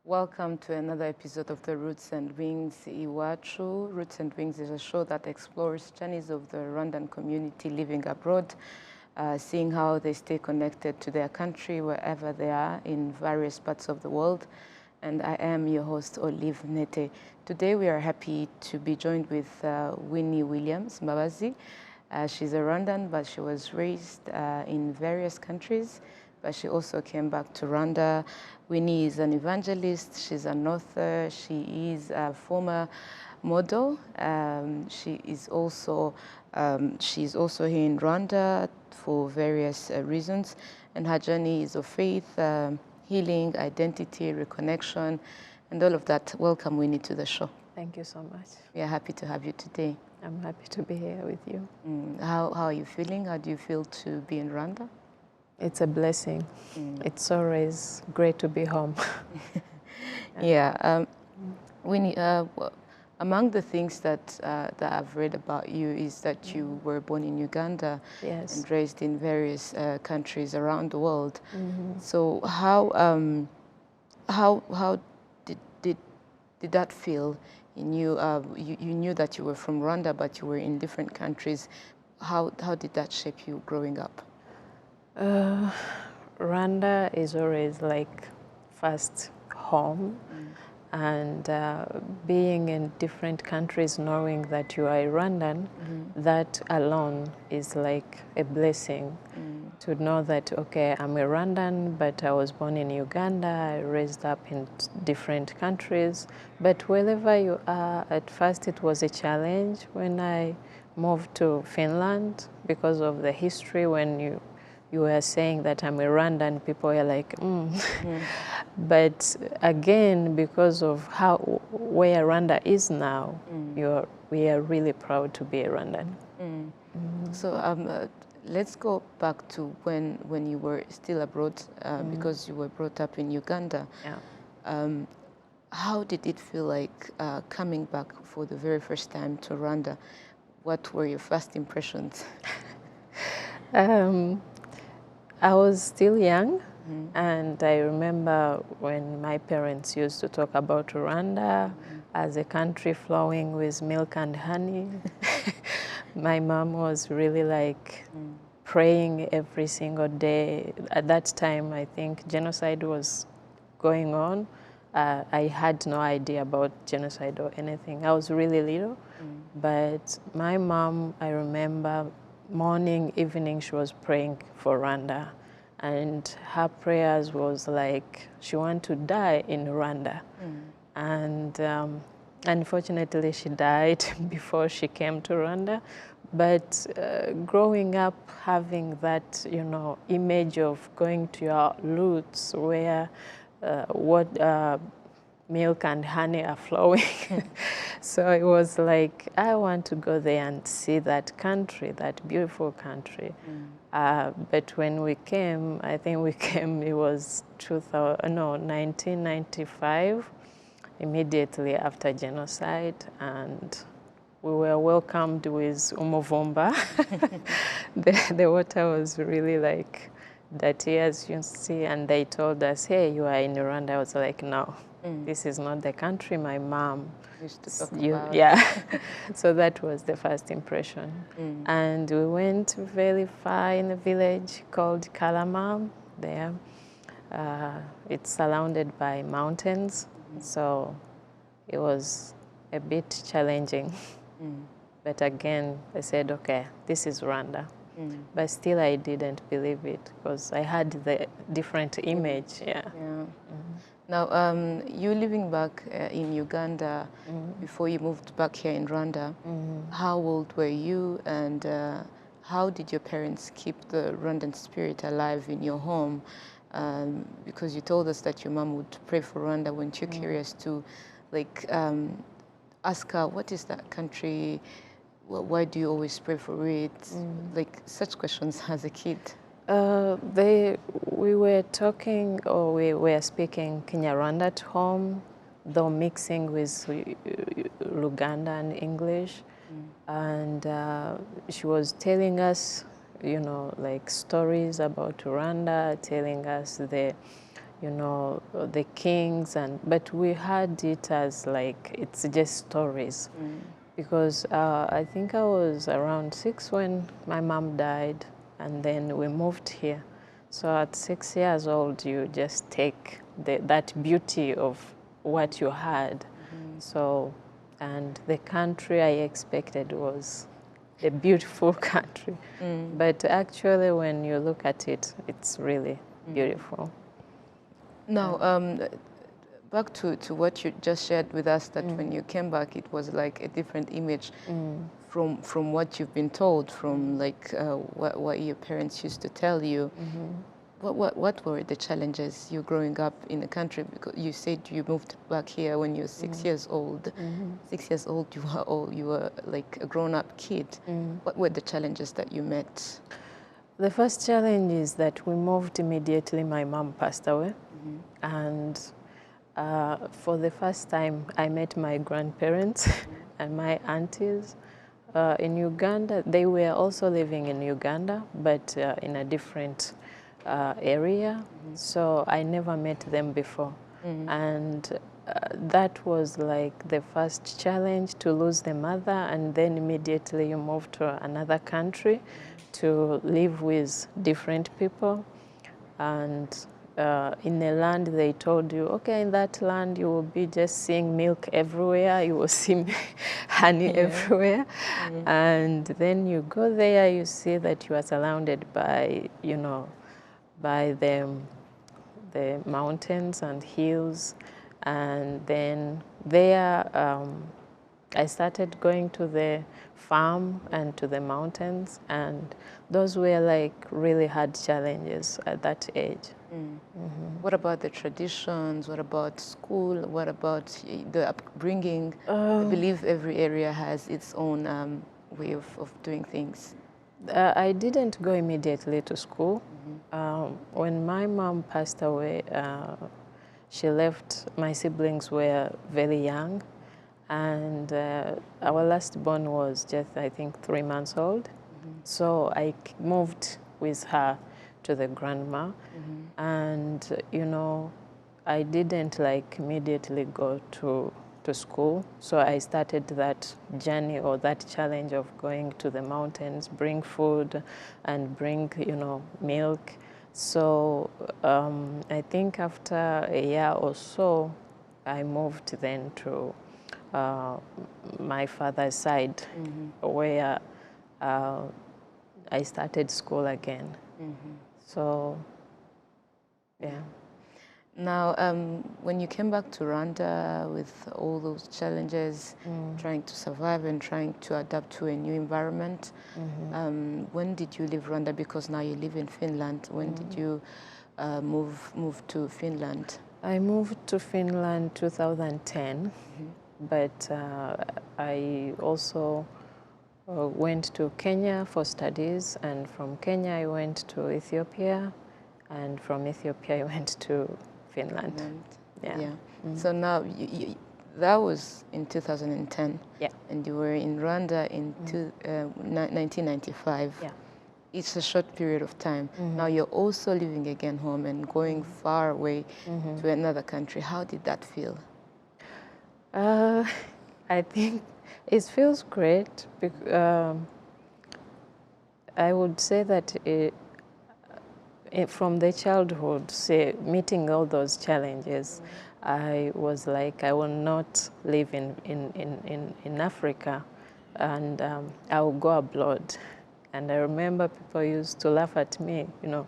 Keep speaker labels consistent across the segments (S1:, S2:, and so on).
S1: Welcome to another episode of the Roots and Wings Iwachu. Roots and Wings is a show that explores journeys of the Rwandan community living abroad, seeing how they stay connected to their country wherever they are in various parts of the world. And I am your host, Olive Nete. Today we are happy to be joined with Winnie Williams Mbabazi. She's a Rwandan, but she was raised in various countries, but she also came back to Rwanda. Winnie is an evangelist, she's an author, she is a former model. She's also here in Rwanda for various reasons, and her journey is of faith, healing, identity, reconnection, and all of that. Welcome, Winnie, to the show.
S2: Thank you so much.
S1: We are happy to have you today.
S2: I'm happy to be here with you.
S1: How are you feeling? How do you feel to be in Rwanda?
S2: It's a blessing. It's always great to be home.
S1: Yeah. Winnie, among the things that I've read about you is that you were born in Uganda,
S2: Yes.
S1: and raised in various countries around the world. So how did that feel? You knew that you were from Rwanda, but you were in different countries. How did that shape you growing up?
S2: Rwanda is always like first home, and being in different countries, knowing that you are a Rwandan, that alone is like a blessing. To know that, okay, I'm a Rwandan, but I was born in Uganda, I raised up in different countries. But wherever you are, at first it was a challenge when I moved to Finland because of the history. When you were saying that I'm a Rwandan, people were like, But again, because of where Rwanda is now, we are really proud to be a Rwandan.
S1: So let's go back to when you were still abroad, because you were brought up in Uganda.
S2: Yeah.
S1: How did it feel like coming back for the very first time to Rwanda? What were your first impressions?
S2: I was still young, and I remember when my parents used to talk about Rwanda as a country flowing with milk and honey. My mom was really like praying every single day. At that time, I think genocide was going on. I had no idea about genocide or anything. I was really little, but my mom, I remember morning, evening, she was praying for Rwanda, and her prayers was like she wanted to die in Rwanda, and unfortunately she died before she came to Rwanda. But growing up, having that image of going to your roots where milk and honey are flowing. So it was like, I want to go there and see that country, that beautiful country. But when we came, I think we came, it was 1995, immediately after genocide, and we were welcomed with umovumba. The water was really like dirty, as you see, and they told us, hey, you are in Rwanda. I was like, no, this is not the country my mom
S1: Used to talk about.
S2: Yeah. So that was the first impression. And we went very far in a village called Kalama there. It's surrounded by mountains, so it was a bit challenging. But again, I said, okay, this is Rwanda. But still I didn't believe it because I had the different image. Yeah.
S1: Now, you living back in Uganda before you moved back here in Rwanda, how old were you, and how did your parents keep the Rwandan spirit alive in your home? Because you told us that your mom would pray for Rwanda. Weren't you curious to ask her, what is that country? Why do you always pray for it? Like such questions as a kid.
S2: We were talking, or we were speaking Kinyarwanda at home, though mixing with Luganda and English. And she was telling us, like stories about Rwanda, telling us the you know, the kings, but we had it as like it's just stories. Because I think I was around 6 when my mom died, and then we moved here. So at 6 years old, you just take that beauty of what you had. So, and the country I expected was a beautiful country. But actually, when you look at it, it's really beautiful.
S1: Now, back to what you just shared with us, that when you came back, it was like a different image from what you've been told, from like what your parents used to tell you. What were the challenges you growing up in the country? Because you said you moved back here when you were 6 years old. 6 years old, you were like a grown-up kid. What were the challenges that you met?
S2: The first challenge is that we moved immediately. My mom passed away, and for the first time, I met my grandparents and my aunties in Uganda. They were also living in Uganda, but in a different area. So I never met them before. And that was like the first challenge, to lose the mother, and then immediately you move to another country to live with different people. And in the land, they told you, okay, in that land you will be just seeing milk everywhere, you will see honey everywhere. And then you go there, you see that you are surrounded by, you know, by the mountains and hills. And then there I started going to the farm and to the mountains, and those were like really hard challenges at that age.
S1: What about the traditions? What about school? What about the upbringing? I believe every area has its own way of doing things.
S2: I didn't go immediately to school. When my mom passed away, she left. My siblings were very young, and our last born was just, I think, 3 months old. So I moved with her to the grandma, and you know, I didn't like immediately go to school. So I started that journey, or that challenge, of going to the mountains, bring food and bring, you know, milk. So I think after a year or so, I moved then to my father's side, where I started school again. So, yeah.
S1: Now, when you came back to Rwanda with all those challenges, trying to survive and trying to adapt to a new environment, when did you leave Rwanda? Because now you live in Finland. When did you move to Finland?
S2: I moved to Finland 2010, but I also went to Kenya for studies, and from Kenya I went to Ethiopia, and from Ethiopia I went to Finland.
S1: Yeah. So now, that was in 2010.
S2: Yeah.
S1: And you were in Rwanda in 1995.
S2: Yeah.
S1: It's a short period of time. Now you're also living again home and going far away to another country. How did that feel?
S2: I think it feels great. I would say that from the childhood, say, meeting all those challenges, I was like, I will not live in Africa, and I will go abroad. And I remember people used to laugh at me, you know,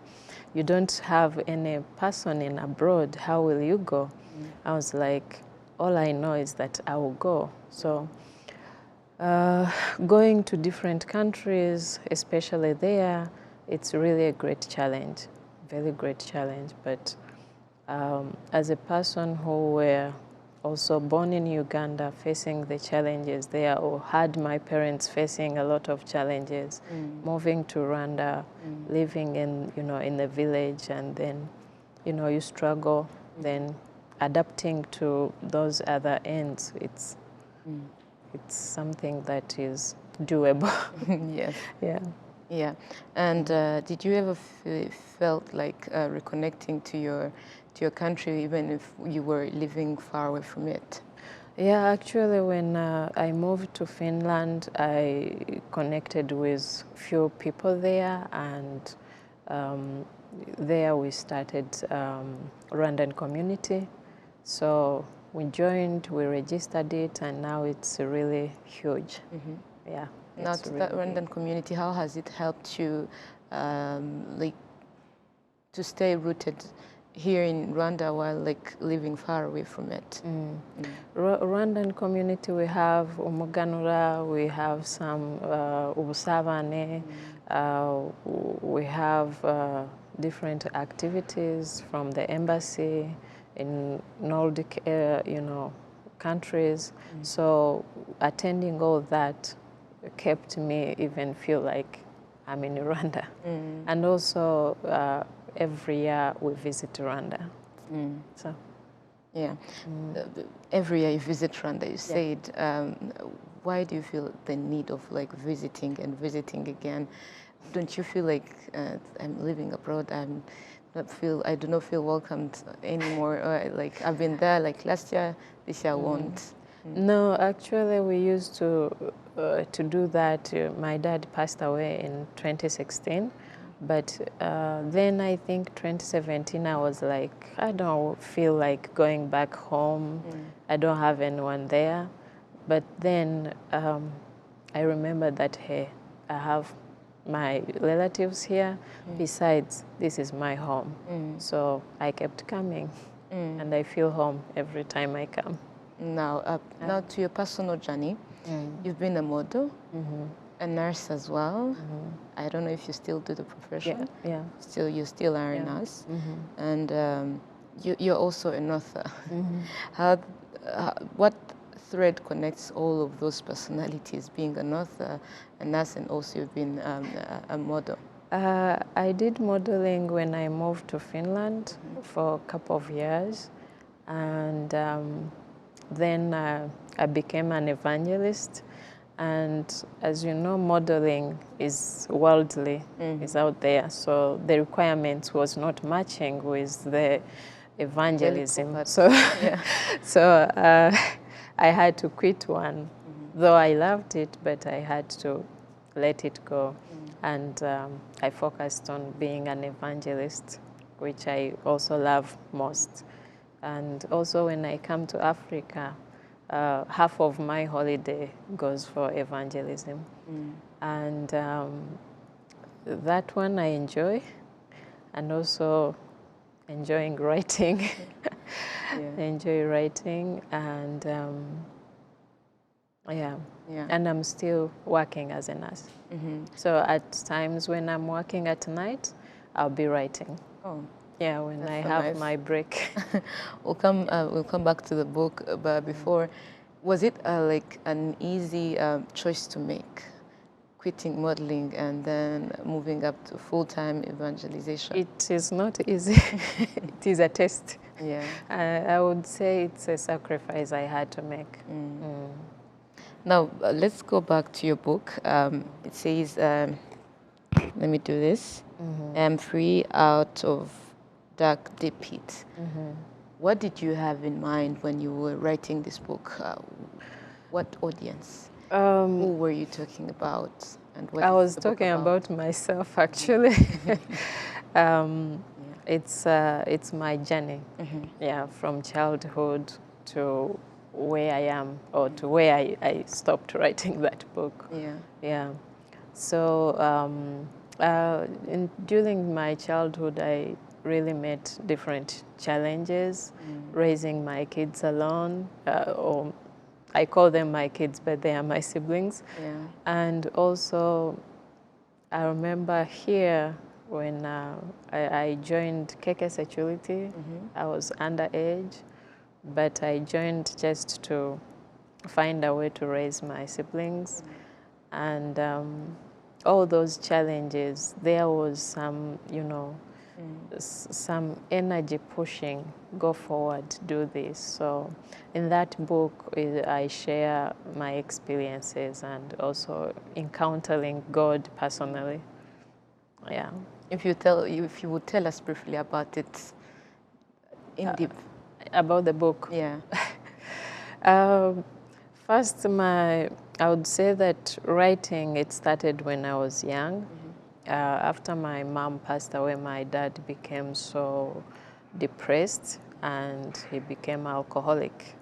S2: you don't have any person in abroad, how will you go? I was like, all I know is that I will go. So going to different countries, especially there, it's really a great challenge, very great challenge. But as a person who were also born in Uganda, facing the challenges there, or had my parents facing a lot of challenges, moving to Rwanda, living in, you know, in the village, and then, you know, you struggle, then adapting to those other ends, it's something that is doable.
S1: Yes.
S2: Yeah.
S1: Yeah. And did you ever felt like reconnecting to to your country even if you were living far away from it?
S2: Yeah, actually, when I moved to Finland, I connected with few people there, and there we started Rwandan community. So we joined, we registered it, and now it's really huge. Yeah.
S1: Now, to that Rwandan community, how has it helped you, like, to stay rooted here in Rwanda while like living far away from it?
S2: Rwandan community, we have umuganura, we have some ubusabane, we have different activities from the embassy in Nordic, countries. So attending all that kept me even feel like I'm in Rwanda. And also every year we visit Rwanda. So.
S1: Yeah. Every year you visit Rwanda, you said. Why do you feel the need of like visiting and visiting again? Don't you feel like I'm living abroad? I do not feel welcomed anymore. Like I've been there like last year, this year I won't.
S2: No, actually we used to do that. My dad passed away in 2016. But then I think 2017 I was like, I don't feel like going back home. I don't have anyone there. But then I remember that, hey, I have my relatives here. Besides, this is my home. So I kept coming. And I feel home every time I come.
S1: Now, now to your personal journey, you've been a model. A nurse as well. I don't know if you still do the profession.
S2: Yeah.
S1: You still are a nurse, and you're also an author. What thread connects all of those personalities? Being an author, a nurse, and also you've been a model.
S2: I did modeling when I moved to Finland for a couple of years, and then I became an evangelist. And as you know, modeling is worldly, is out there. So the requirements was not matching with the evangelism. So, so I had to quit one, though I loved it, but I had to let it go. And I focused on being an evangelist, which I also love most. And also when I come to Africa, half of my holiday goes for evangelism. And that one I enjoy, and also enjoying writing. I enjoy writing, and and I'm still working as a nurse. So at times when I'm working at night, I'll be writing. Yeah, when I have my break.
S1: We'll come back to the book, but before, was it like an easy choice to make, quitting modeling and then moving up to full-time evangelization?
S2: It is not easy. It is a test.
S1: Yeah.
S2: I would say it's a sacrifice I had to make.
S1: Now, let's go back to your book. It says, let me do this. I'm free out of dark deep pit. What did you have in mind when you were writing this book? What audience? Who were you talking about? And what
S2: I was talking about myself, actually. It's my journey, from childhood to where I am, or to where I stopped writing that book. So during my childhood, I really met different challenges, raising my kids alone, or I call them my kids, but they are my siblings. And also, I remember here when I joined Keke Security, I was underage, but I joined just to find a way to raise my siblings. And all those challenges, there was some, some energy pushing, go forward, do this. So in that book, I share my experiences and also encountering God personally. If
S1: you would tell us briefly about it, In deep.
S2: About the book.
S1: Yeah.
S2: First, I would say that writing, it started when I was young. After my mom passed away, my dad became so depressed and he became alcoholic.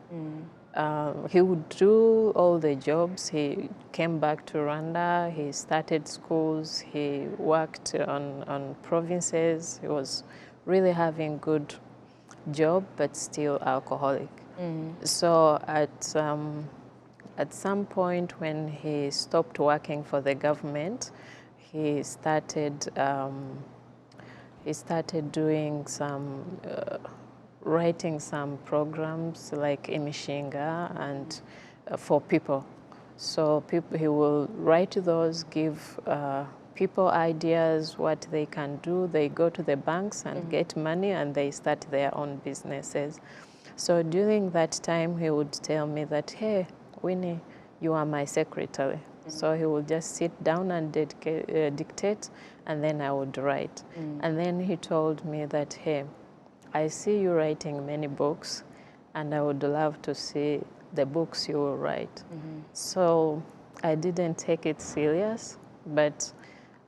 S2: He would do all the jobs. He came back to Rwanda. He started schools. He worked on provinces. He was really having good job, but still alcoholic. So at some point when he stopped working for the government, he started doing some writing some programs like imishinga and for people. So he will write those, give people ideas what they can do. They go to the banks and get money and they start their own businesses. So during that time, he would tell me that, hey, Winnie, you are my secretary. So he would just sit down and dictate, and then I would write. And then he told me that, hey, I see you writing many books, and I would love to see the books you will write. So I didn't take it serious, but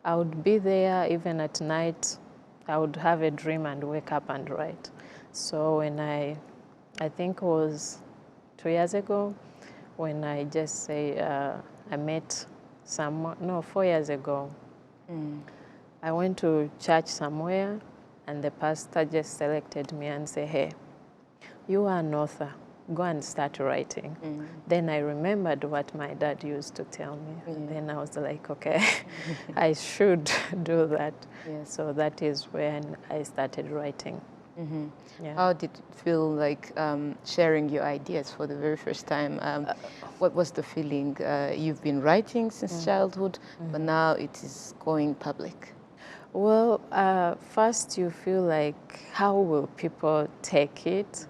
S2: I would be there even at night. I would have a dream and wake up and write. So when I think it was 2 years ago, when I just say I met someone, no, 4 years ago. I went to church somewhere, and the pastor just selected me and said, hey, you are an author. Go and start writing. Then I remembered what my dad used to tell me. And then I was like, okay, I should do that.
S1: Yes.
S2: So that is when I started writing. Yeah.
S1: How did it feel like sharing your ideas for the very first time? What was the feeling? You've been writing since childhood, but now it is going public.
S2: Well, first you feel like, how will people take it?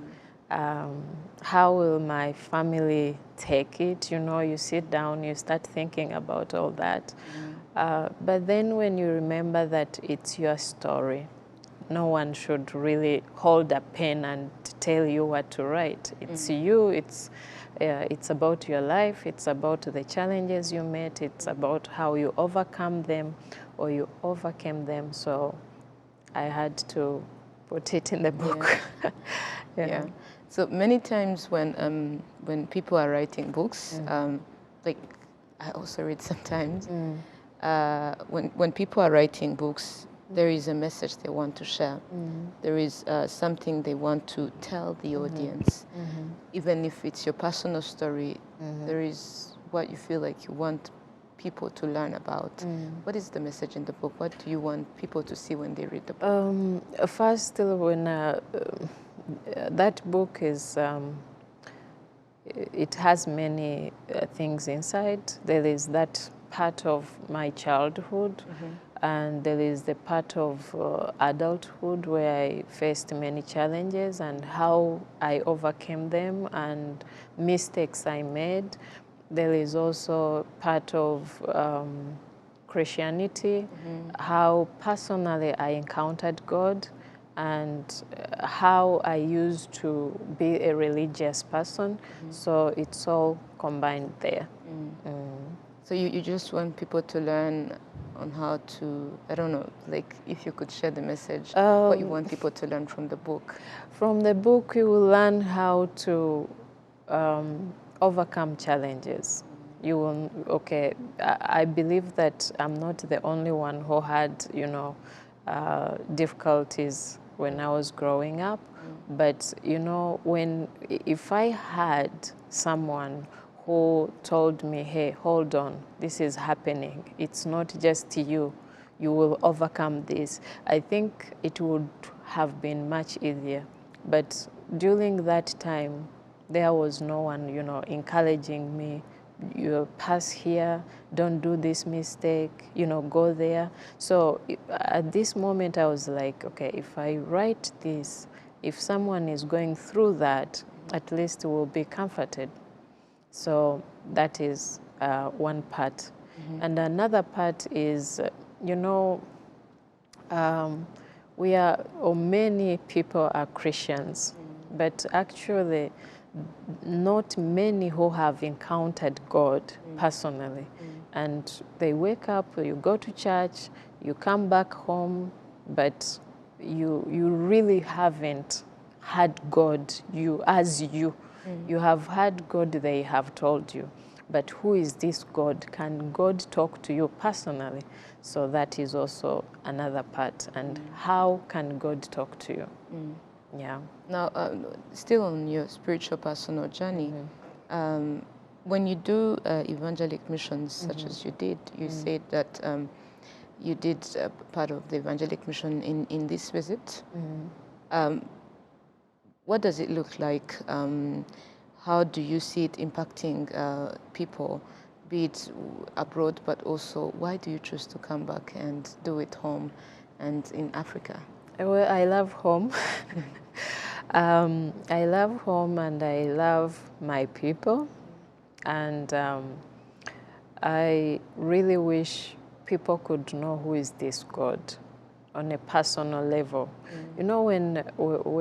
S2: How will my family take it? You know, you sit down, you start thinking about all that. But then when you remember that it's your story, no one should really hold a pen and tell you what to write. It's you, it's about your life, it's about the challenges you met, it's about how you overcome them or you overcame them. So I had to put it in the book.
S1: Yeah. So many times when people are writing books, like I also read sometimes, when people are writing books, there is a message they want to share. There is something they want to tell the audience. Even if it's your personal story, there is what you feel like you want people to learn about. What is the message in the book? What do you want people to see when they read the book?
S2: First, when that book is, it has many things inside. There is that part of my childhood, and there is the part of adulthood where I faced many challenges and how I overcame them and mistakes I made. There is also part of Christianity, how personally I encountered God and how I used to be a religious person. So it's all combined there.
S1: So you just want people to learn on how to, I don't know, like if you could share the message, what you want people to learn from the book.
S2: From the book, you will learn how to overcome challenges. You will, okay, I believe that I'm not the only one who had, you know, difficulties when I was growing up. But, you know, if I had someone who told me, hey, hold on, this is happening. It's not just you. You will overcome this. I think it would have been much easier. But during that time, there was no one, you know, encouraging me. You pass here, don't do this mistake, you know, go there. So at this moment, I was like, okay, if I write this, if someone is going through that, at least will be comforted. So that is one part. And another part is, you know, we are, or many people are Christians, but actually not many who have encountered God personally. And they wake up, you go to church, you come back home, but you really haven't had God, you have had God, they have told you. But who is this God? Can God talk to you personally? So that is also another part. And how can God talk to you? Yeah.
S1: Now, still on your spiritual personal journey, when you do evangelic missions such as you did, you said that you did part of the evangelic mission in this visit. What does it look like? How do you see it impacting people, be it abroad, but also why do you choose to come back and do it home and in Africa?
S2: Well, I love home. I love home and I love my people. And I really wish people could know who is this God on a personal level. You know, when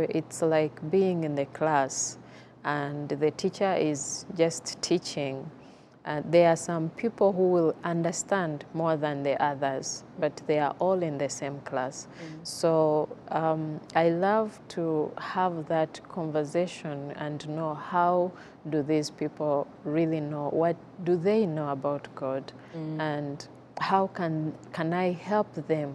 S2: it's like being in the class and the teacher is just teaching, there are some people who will understand more than the others, but they are all in the same class. So I love to have that conversation and know how do these people really know, what do they know about God, and how can I help them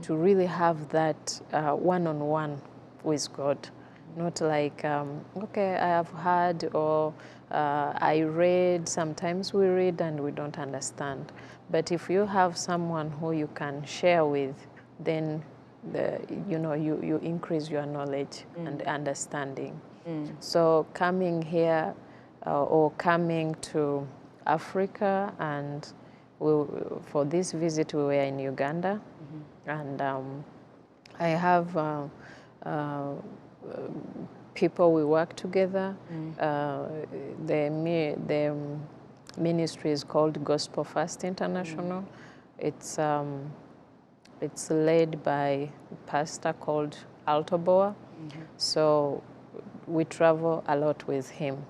S2: to really have that one-on-one with God. Not like, okay, I have heard or I read. Sometimes we read and we don't understand. But if you have someone who you can share with, then you increase your knowledge and understanding. So coming here or coming to Africa, and for this visit we were in Uganda, and I have people we work together. The ministry is called Gospel First International. It's led by a pastor called Altoboa. So we travel a lot with him.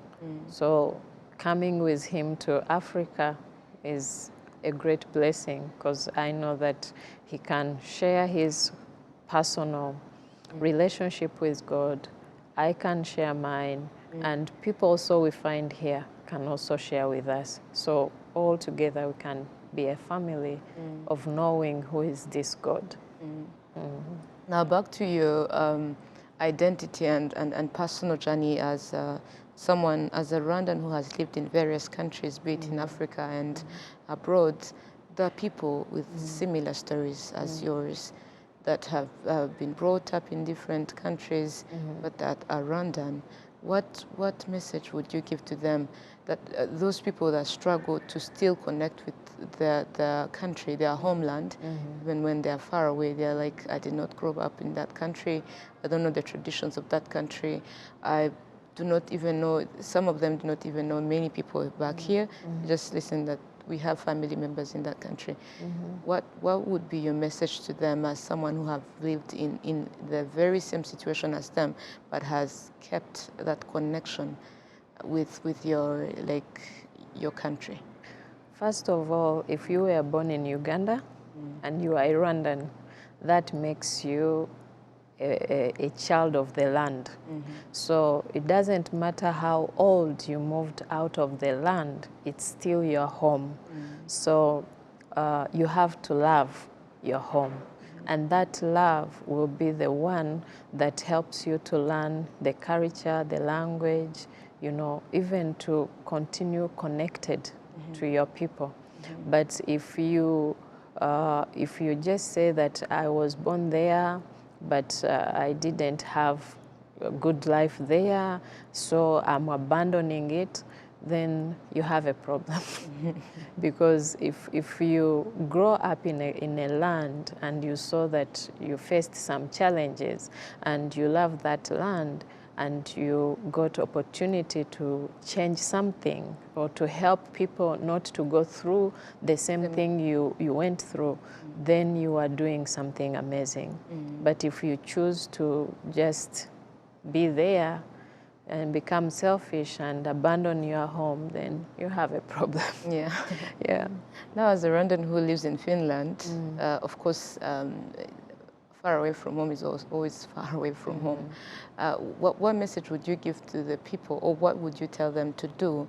S2: So coming with him to Africa is a great blessing, because I know that he can share his personal relationship with God. I can share mine, and people also we find here can also share with us. So all together we can be a family of knowing who is this God.
S1: Now back to your identity and personal journey as someone, as a Rwandan who has lived in various countries, be it in Africa and abroad. There are people with similar stories as yours that have been brought up in different countries, but that are Rwandan. What message would you give to them, that those people that struggle to still connect with their country, their homeland, even when they are far away? They're like, I did not grow up in that country. I don't know the traditions of that country. I do not even know, some of them do not even know many people back here. Just listen that we have family members in that country. What would be your message to them as someone who have lived in the very same situation as them, but has kept that connection with your country?
S2: First of all, if you were born in Uganda and you are a Rwandan, that makes you a child of the land. So it doesn't matter how old you moved out of the land, it's still your home. So you have to love your home. And that love will be the one that helps you to learn the culture, the language, even to continue connected to your people. But if you just say that I was born there, but I didn't have a good life there, so I'm abandoning it, then you have a problem. Because if you grow up in a land and you saw that you faced some challenges and you love that land, and you got opportunity to change something or to help people not to go through the same thing you went through, then you are doing something amazing. But if you choose to just be there and become selfish and abandon your home, then you have a problem.
S1: Yeah.
S2: Yeah.
S1: Now, as a Rwandan who lives in Finland, of course, far away from home is always far away from home. What message would you give to the people, or what would you tell them to do,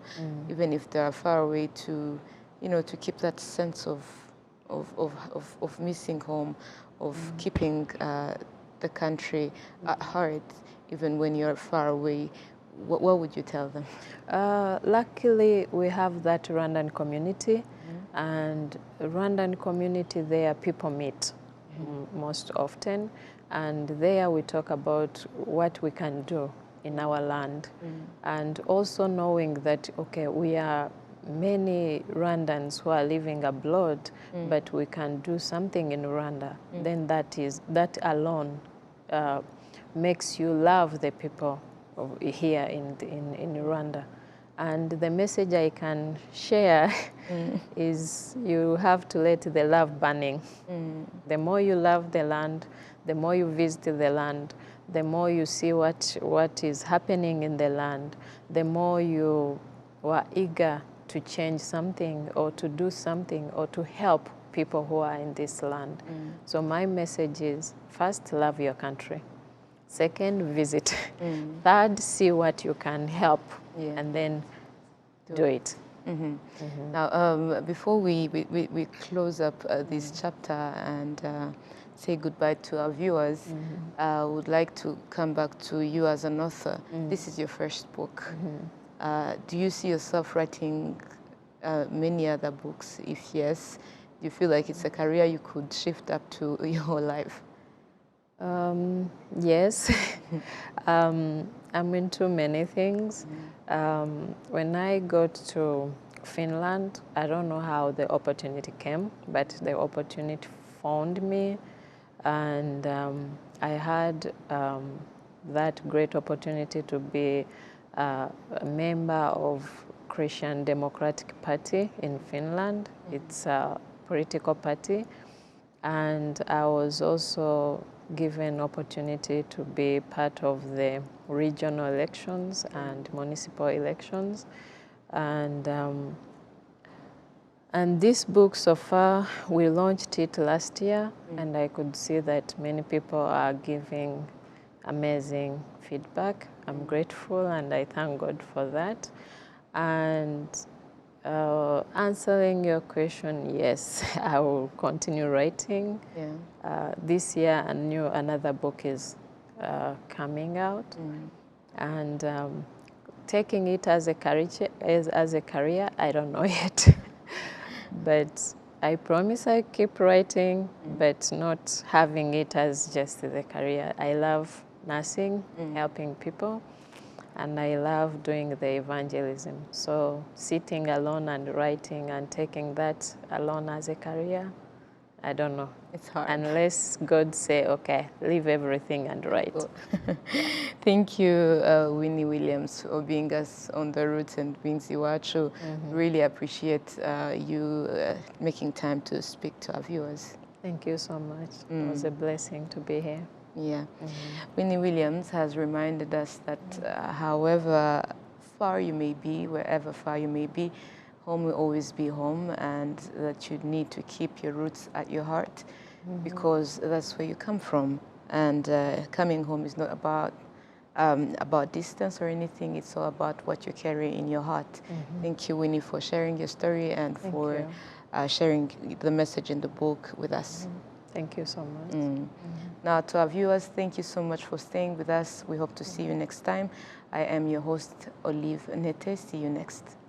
S1: even if they are far away, to, to keep that sense of missing home, of keeping the country at heart, even when you're far away? What would you tell them?
S2: Luckily, we have that Rwandan community, and Rwandan community there, people meet most often, and there we talk about what we can do in our land, and also knowing that, okay, we are many Rwandans who are living abroad, but we can do something in Rwanda. Then that alone makes you love the people here in Rwanda. And the message I can share is you have to let the love burning. The more you love the land, the more you visit the land, the more you see what is happening in the land, the more you are eager to change something or to do something or to help people who are in this land. So my message is, first, love your country. Second, visit. Third, see what you can help, and then do it.
S1: Now, before we close up this chapter and say goodbye to our viewers, I would like to come back to you as an author. This is your first book. Do you see yourself writing many other books? If yes, do you feel like it's a career you could shift up to your whole life?
S2: Yes. I'm into many things. When I got to Finland, I don't know how the opportunity came, but the opportunity found me, and I had that great opportunity to be a member of Christian Democratic Party in Finland. It's a political party, and I was also given opportunity to be part of the regional elections and municipal elections, and this book, so far, we launched it last year, and I could see that many people are giving amazing feedback. I'm grateful, and I thank God for that. And answering your question, yes, I will continue writing. This year, another book is coming out, and taking it as a career, I don't know yet. But I promise I keep writing, but not having it as just the career. I love nursing, helping people, and I love doing the evangelism. So sitting alone and writing and taking that alone as a career, I don't know.
S1: It's hard.
S2: Unless God say, okay, leave everything and write.
S1: Thank you, Winnie Williams, for being us on the Roots and Wings Iwachu. Really appreciate you making time to speak to our viewers.
S2: Thank you so much. It was a blessing to be here.
S1: Yeah. Winnie Williams has reminded us that however far you may be, wherever far you may be, home will always be home, and that you need to keep your roots at your heart, because that's where you come from. And coming home is not about distance or anything. It's all about what you carry in your heart. Thank you, Winnie, for sharing your story and for sharing the message in the book with us.
S2: Thank you so much.
S1: Now, to our viewers, thank you so much for staying with us. We hope to see you next time. I am your host, Olive Nete. See you next.